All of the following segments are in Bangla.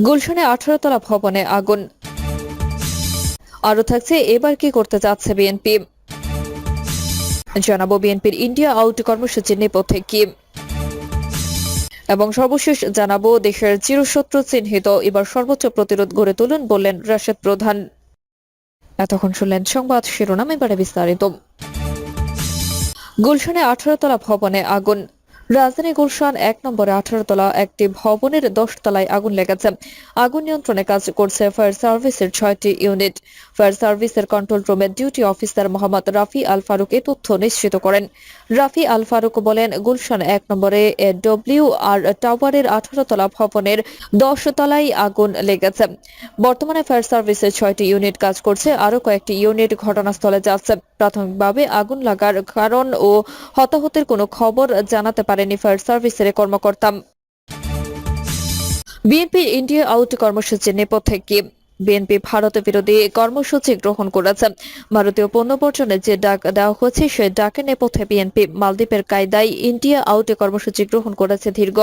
গুলশানে 18 তলা ভবনে আগুন। আরো থাকছে এবার কি করতে যাচ্ছে বিএনপি, জানাবো বিএনপির ইন্ডিয়া আউট কর্মসূচির নেপথ্যে কি, এবং সর্বশেষ জানাবো দেশের চিরশত্রু চিহ্নিত এবার সর্বোচ্চ প্রতিরোধ গড়ে তুলুন বললেন রাশেদ প্রধান। এতক্ষণ শুনলেন সংবাদ শিরোনাম, এবারে বিস্তারিত। গুলশানে 18 তলা ভবনে আগুন। রাজধানী গুলশান 1 নম্বরে 18 তলা একটি ভবনের 10 তলায় আগুন লেগেছে। আগুন নিয়ন্ত্রণে কাজ করছে ফায়ার সার্ভিসের 6টি ইউনিট। ফায়ার সার্ভিসের কন্ট্রোল রুমের ডিউটি অফিসার মোহাম্মদ রাফি আল ফারুক এই তথ্য নিশ্চিত করেন। রাফি আল ফারুক বলেন, গুলশান 1 নম্বরে ডব্লিউ আর টাওয়ারের 18 তলা ভবনের 10 তলায় আগুন লেগেছে। বর্তমানে ফায়ার সার্ভিসের 6টি ইউনিট কাজ করছে, আরো কয়েকটি ইউনিট ঘটনাস্থলে যাচ্ছে। প্রাথমিকভাবে আগুন লাগার কারণ ও হতাহতের কোনো খবর জানাতে পারেনি ফায়ার সার্ভিসের কর্মকর্তা। বিএনপির ইন্ডিয়া আউট কর্মসূচির নেপথ্যে কি? বিএনপি ভারত বিরোধী কর্মসূচি গ্রহণ করেছে। ভারতীয় পণ্য বর্জনের যে ডাক দেওয়া হয়েছে সেই ডাকের নেপথ্যে বিএনপি মালদ্বীপের কায়দায় ইন্ডিয়া আউট কর্মসূচি গ্রহণ করেছে। দীর্ঘ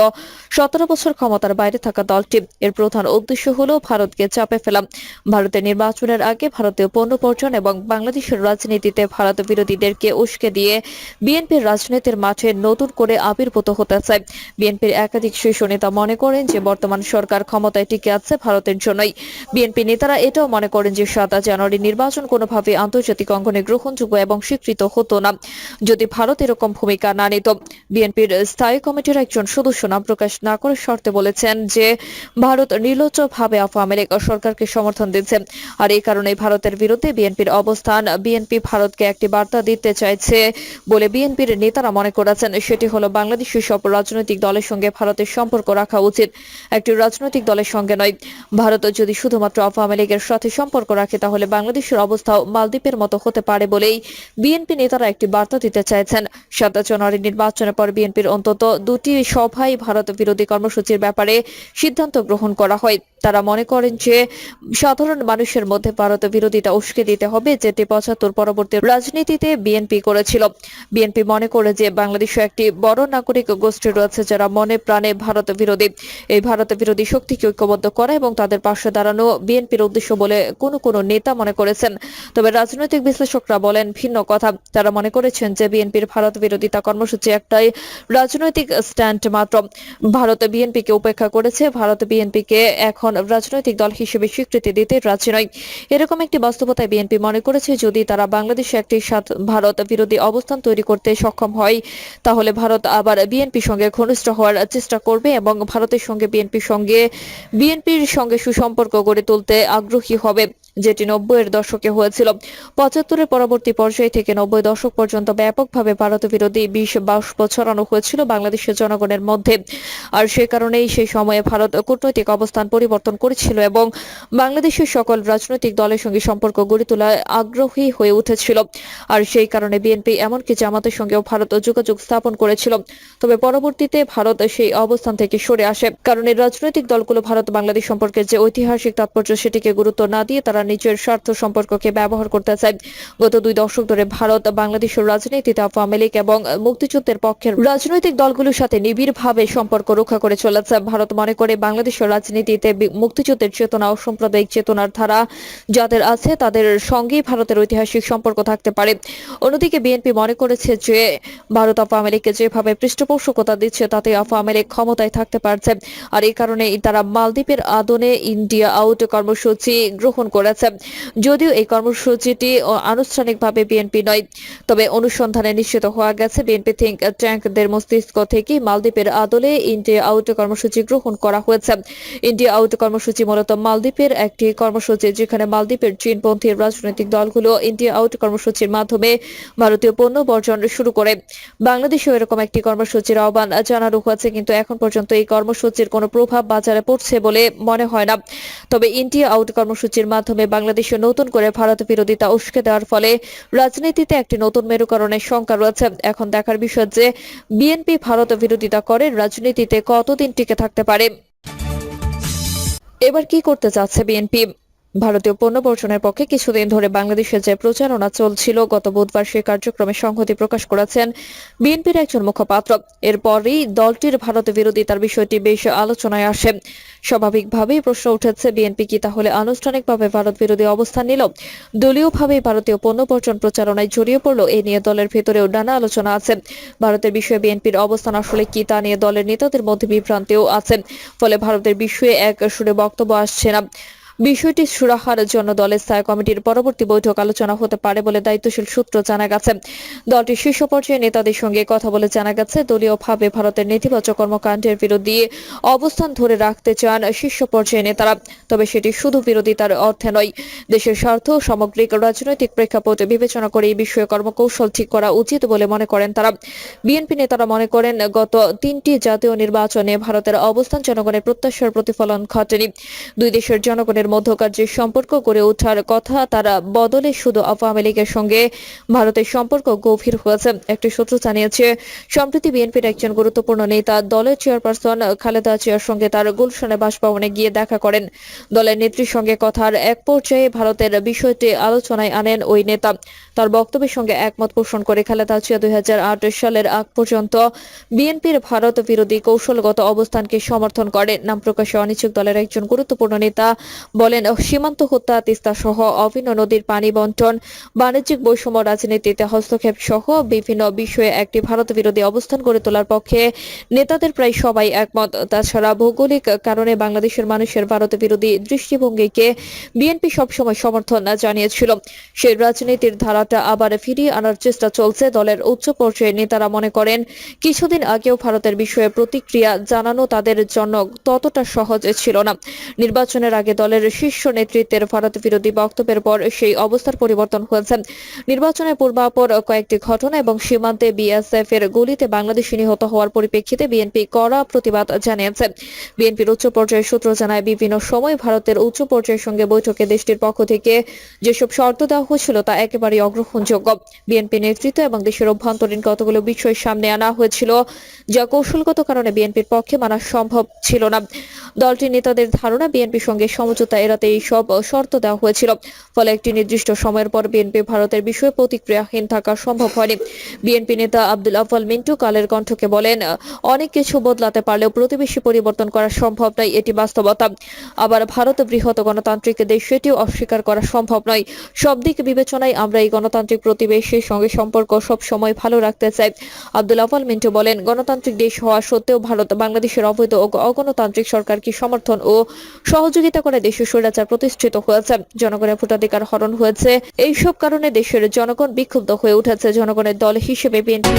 17 বছর ক্ষমতার বাইরে থাকা দলটি এর প্রধান উদ্দেশ্য হল ভারতকে চাপে ফেলা। ভারতের নির্বাচনের আগে ভারতীয় পণ্য বর্জন এবং বাংলাদেশের রাজনীতিতে ভারত বিরোধীদেরকে উস্কে দিয়ে বিএনপির রাজনীতির মাঠে নতুন করে আবির্ভূত হতে চায়। বিএনপির একাধিক শীর্ষ নেতা মনে করেন যে বর্তমান সরকার ক্ষমতায় টিকে আছে ভারতের জন্যই। বিএনপি নেতারা এটাও মনে করেন যে 7 জানুয়ারি নির্বাচন কোনোভাবে আন্তর্জাতিক অঙ্গনে গ্রহণযোগ্য এবং স্বীকৃত হতো না যদি ভারত এরকম ভূমিকা না নিত। বিএনপির স্থায়ী কমিটির একজন সদস্য নাম প্রকাশ না করে শর্তে বলেছেন যে ভারত নির্লজ্জভাবে আওয়ামী লীগ সরকারকে সমর্থন দিচ্ছে, আর এই কারণে ভারতের বিরুদ্ধে বিএনপির অবস্থান। বিএনপি ভারতকে একটি বার্তা দিতে চাইছে বলে বিএনপির নেতারা মনে করেছেন। সেটি হলো বাংলাদেশের সব রাজনৈতিক দলের সঙ্গে ভারতের সম্পর্ক রাখা উচিত, একটি রাজনৈতিক দলের সঙ্গে নয়। ভারত যদি শুধুমাত্র আওয়ামী লীগের সাথে সম্পর্ক রাখে তাহলে বাংলাদেশের অবস্থাও মালদ্বীপের মতো হতে পারে বলেই বিএনপি নেতারা একটি বার্তা দিতে চাইছেন। 7 জানুয়ারি নির্বাচনের পর বিএনপির অন্তত 2টি সভায় ভারত বিরোধী কর্মসূচির ব্যাপারে সিদ্ধান্ত গ্রহণ করা হয়। তারা মনে করেন যে সাধারণ মানুষের মধ্যে ভারত বিরোধিতা উস্কে দিতে হবে, যেটি 75 পরবর্তী রাজনীতিতে বিএনপি করেছিল। বিএনপি মনে করে যে বাংলাদেশে একটি বড় নাগরিক গোষ্ঠী রয়েছে যারা মনে প্রাণে ভারত বিরোধী। এই ভারত বিরোধী শক্তিকে ঐক্যবদ্ধ করা এবং তাদের পাশে দাঁড়ানো বিএনপির উদ্দেশ্য বলে কোন নেতা মনে করেছেন। তবে রাজনৈতিক বিশ্লেষকরা বলেন ভিন্ন কথা। তারা মনে করেছেন যে বিএনপির ভারত বিরোধিতা কর্মসূচি একটাই রাজনৈতিক স্ট্যান্ড মাত্র। ভারত বিএনপিকে উপেক্ষা করেছে, ভারত বিএনপিকে এখন রাজনৈতিক দল হিসেবে স্বীকৃতি দিতে রাজি নয়। এরকম একটি বাস্তবতায় বিএনপি মনে করেছে যদি তারা বাংলাদেশে একটি ভারত বিরোধী অবস্থান তৈরি করতে সক্ষম হয় তাহলে ভারত আবার বিএনপির সঙ্গে ঘনিষ্ঠ হওয়ার চেষ্টা করবে এবং ভারতের সঙ্গে বিএনপির সঙ্গে সুসম্পর্ক গড়ে তুলতে আগ্রহী হবে, যেটি 90-এর দশকে হয়েছিল। 75-এর পরবর্তী পর্যায় থেকে 90 দশক পর্যন্ত ব্যাপকভাবে ভারত বিরোধী বাষ্প ছড়ানো হয়েছিল বাংলাদেশের জনগণের মধ্যে। আর সে কারণেই সেই সময়ে ভারত কূটনৈতিক অবস্থান পরিবর্তন করেছিল এবং বাংলাদেশের সকল রাজনৈতিক দলের সঙ্গে সম্পর্ক গড়ে তোলায় আগ্রহী হয়ে উঠেছিল। আর সেই কারণে বিএনপি এমনকি জামাতের সঙ্গেও ভারত যোগাযোগ স্থাপন করেছিল। তবে পরবর্তীতে ভারত সেই অবস্থান থেকে সরে আসে, কারণ এই রাজনৈতিক দলগুলো ভারত বাংলাদেশ সম্পর্কের যে ঐতিহাসিক তাৎপর্য সেটিকে গুরুত্ব না দিয়ে তারা নিজের স্বার্থ সম্পর্ককে ব্যবহার করতে চায়। গত 2 দশক ধরে ভারত বাংলাদেশের রাজনীতিতে আওয়ামী লীগ এবং মুক্তিযুদ্ধের পক্ষের রাজনৈতিক দলগুলোর সাথে নিবিড়ভাবে সম্পর্ক রক্ষা করে চলেছে। ভারত মনে করে বাংলাদেশের রাজনীতিতে মুক্তিযুদ্ধের চেতনা ও সাম্প্রদায়িক চেতনার ধারা যাদের আছে তাদের সঙ্গেই ভারতের ঐতিহাসিক সম্পর্ক থাকতে পারে। অন্যদিকে বিএনপি মনে করেছে যে ভারত আওয়ামী লীগকে যেভাবে পৃষ্ঠপোষকতা দিচ্ছে তাতে আওয়ামী লীগ ক্ষমতায় থাকতে পারছে, আর এই কারণে তারা মালদ্বীপের আদনে ইন্ডিয়া আউট কর্মসূচি গ্রহণ করেছে। যদিও এই কর্মসূচিটি আনুষ্ঠানিকভাবে বিএনপি নয়, তবে অনুসন্ধানে নিশ্চিত হওয়া গেছে বিএনপি থিঙ্ক ট্যাঙ্কদের মস্তিষ্ক থেকে মালদ্বীপের আদলে ইন্ডিয়া আউট কর্মসূচি গ্রহণ করা হয়েছে। ইন্ডিয়া আউট কর্মসূচি মূলত মালদ্বীপের একটি কর্মসূচি যেখানে মালদ্বীপের চীনপন্থী রাজনৈতিক দলগুলো ইন্ডিয়া আউট কর্মসূচির মাধ্যমে ভারতীয় পণ্য বর্জন শুরু করে। বাংলাদেশেও এরকম একটি কর্মসূচির আহ্বান জানানো হয়েছে, কিন্তু এখন পর্যন্ত এই কর্মসূচির কোনো প্রভাব বাজারে পড়ছে বলে মনে হয় না। তবে ইন্ডিয়া আউট কর্মসূচির মাধ্যমে বাংলাদেশে নতুন করে ভারত বিরোধিতা উস্কে দেওয়ার ফলে রাজনীতিতে একটি নতুন মেরুকরণের শঙ্কা রয়েছে। এখন দেখার বিষয় যে বিএনপি ভারত বিরোধিতা করে রাজনীতিতে কতদিন টিকে থাকতে পারে। এবার কি করতে চাচ্ছে বিএনপি? ভারতীয় পণ্য বর্জনের পক্ষে কিছুদিন ধরে বাংলাদেশে যে প্রচারণা চলছিল, গত বুধবার সেই কার্যক্রমে সংহতি প্রকাশ করেছেন বিএনপির একজন মুখপাত্র। এরপরই দলটির ভারত বিরোধিতার বিষয়টি বেশ আলোচনায় আসে। স্বাভাবিকভাবেই প্রশ্ন উঠেছে, বিএনপি কি তাহলে আনুষ্ঠানিকভাবে ভারত বিরোধী অবস্থান নিল? দলীয়ভাবে ভারতীয় পণ্য বর্জন প্রচারণায় জড়িয়ে পড়ল? এ নিয়ে দলের ভেতরেও নানা আলোচনা আছে। ভারতের বিষয়ে বিএনপির অবস্থান আসলে কি, তা নিয়ে দলের নেতাদের মধ্যে বিভ্রান্তিও আছে। ফলে ভারতের বিষয়ে এক সুরে বক্তব্য আসছে না। বিষয়টি সুরাহার জন্য দলের স্থায়ী কমিটির পরবর্তী বৈঠক আলোচনা হতে পারে বলে দায়িত্বশীল সূত্র জানা গেছে। দলটির শীর্ষ পর্যায়ে নেতাদের সঙ্গে কথা বলে জানা গেছে, দলীয়ভাবে ভারতের নেতিবাচক কর্মকাণ্ডের বিরুদ্ধে অবস্থান ধরে রাখতে চান শীর্ষ পর্যায়ে নেতারা। তবে সেটি শুধু বিরোধিতার অর্থে নয়, দেশের স্বার্থ ও সামগ্রিক রাজনৈতিক প্রেক্ষাপট বিবেচনা করে এই বিষয়ে কর্মকৌশল ঠিক করা উচিত বলে মনে করেন তারা। বিএনপি নেতারা মনে করেন, গত 3টি জাতীয় নির্বাচনে ভারতের অবস্থান জনগণের প্রত্যাশার প্রতিফলন ঘটেনি। দুই দেশের জনগণের মধ্যকার যে সম্পর্ক গড়ে ওঠার কথা, তারা বদলে শুধু আওয়ামী লীগের সঙ্গে ভারতের সম্পর্ক গভীর হয়েছে। একটি সূত্র জানিয়েছে, সম্প্রতি বিএনপির একজন গুরুত্বপূর্ণ নেতা দলের চেয়ারপারসন খালেদা জিয়ার সঙ্গে তার গুলশানে বাসভবনে গিয়ে দেখা করেন। দলের নেত্রীর সঙ্গে কথার এক পর্যায়ে ভারতের বিষয়টি আলোচনায় আনেন ওই নেতা। তার বক্তব্যের সঙ্গে একমত পোষণ করে খালেদা জিয়া 2008 সালের আগ পর্যন্ত বিএনপির ভারত বিরোধী কৌশলগত অবস্থানকে সমর্থন করে। নাম প্রকাশে অনিচ্ছুক দলের একজন গুরুত্বপূর্ণ নেতা বলেন, সীমান্ত হত্যা, তিস্তা সহ অভিন্ন নদীর পানি বন্টন, বাণিজ্যিক বৈষম্য, রাজনীতিতে হস্তক্ষেপ সহ বিভিন্ন বিষয়ে একটি ভারত বিরোধী অবস্থান গড়ে তোলার পক্ষে নেতাদের প্রায় সবাই একমত। তাছাড়া ভৌগোলিক কারণে বাংলাদেশের মানুষের ভারত বিরোধী দৃষ্টিভঙ্গিকে বিএনপি সবসময় সমর্থন জানিয়েছিল। সেই রাজনীতির ধারাটা আবার ফিরিয়ে আনার চেষ্টা চলছে। দলের উচ্চ পর্যায়ের নেতারা মনে করেন, কিছুদিন আগেও ভারতের বিষয়ে প্রতিক্রিয়া জানানো তাদের জন্য ততটা সহজ ছিল না। নির্বাচনের আগে দলের শীর্ষ নেতৃত্বের ভারত বিরোধী বক্তব্যের পর সেই অবস্থার পরিবর্তন হয়েছে। নির্বাচনের পূর্বাপর কয়েকটি ঘটনা এবং সীমান্তে বিএসএফ এর গুলিতে বাংলাদেশি নিহত হওয়ার পরিপ্রেক্ষিতে বিএনপি কড়া প্রতিবাদ জানিয়েছে। বিএনপির উচ্চ পর্যায়ের সূত্র জানায়, বিভিন্ন সময় ভারতের উচ্চ পর্যায়ের সঙ্গে বৈঠকে দেশটির পক্ষ থেকে যেসব শর্ত দেওয়া হয়েছিল তা একেবারেই অগ্রহণযোগ্য। বিএনপি নেতৃত্ব এবং দেশের অভ্যন্তরীণ কতগুলো বিষয় সামনে আনা হয়েছিল, যা কৌশলগত কারণে বিএনপির পক্ষে মানা সম্ভব ছিল না। দলটির নেতাদের ধারণা, বিএনপির সঙ্গে সমঝোতা এড়াতে এই সব শর্ত দেওয়া হয়েছিল। ফলে একটি নির্দিষ্ট সময়ের পর বিএনপি ভারতের বিষয়ে প্রতিক্রিয়াহীন থাকা সম্ভব হয়নি। বিএনপি নেতা আব্দুল আউয়াল মিন্টু কালের কণ্ঠকে বলেন, অনেক কিছু বদলাতে পারলেও প্রতিবেশী পরিবর্তন করা সম্ভব নয়, এটি বাস্তবতা। আবার ভারত বৃহৎ গণতান্ত্রিক দেশ, সেটিও অস্বীকার করা সম্ভব নয়। সব দিক বিবেচনায় আমরা এই গণতান্ত্রিক প্রতিবেশীর সঙ্গে সম্পর্ক সব সময় ভালো রাখতে চাই। আব্দুল আউয়াল মিন্টু বলেন, গণতান্ত্রিক দেশ হওয়া সত্ত্বেও ভারত বাংলাদেশের অবৈধ ও অগণতান্ত্রিক সরকারকে সমর্থন ও সহযোগিতা করে দেশের স্বৈরাচার প্রতিষ্ঠিত হয়েছে। জনগণের ভোটাধিকার হরণ হয়েছে। এইসব কারণে দেশের জনগণ বিক্ষুব্ধ হয়ে উঠেছে। জনগণের দল হিসেবে বিএনপি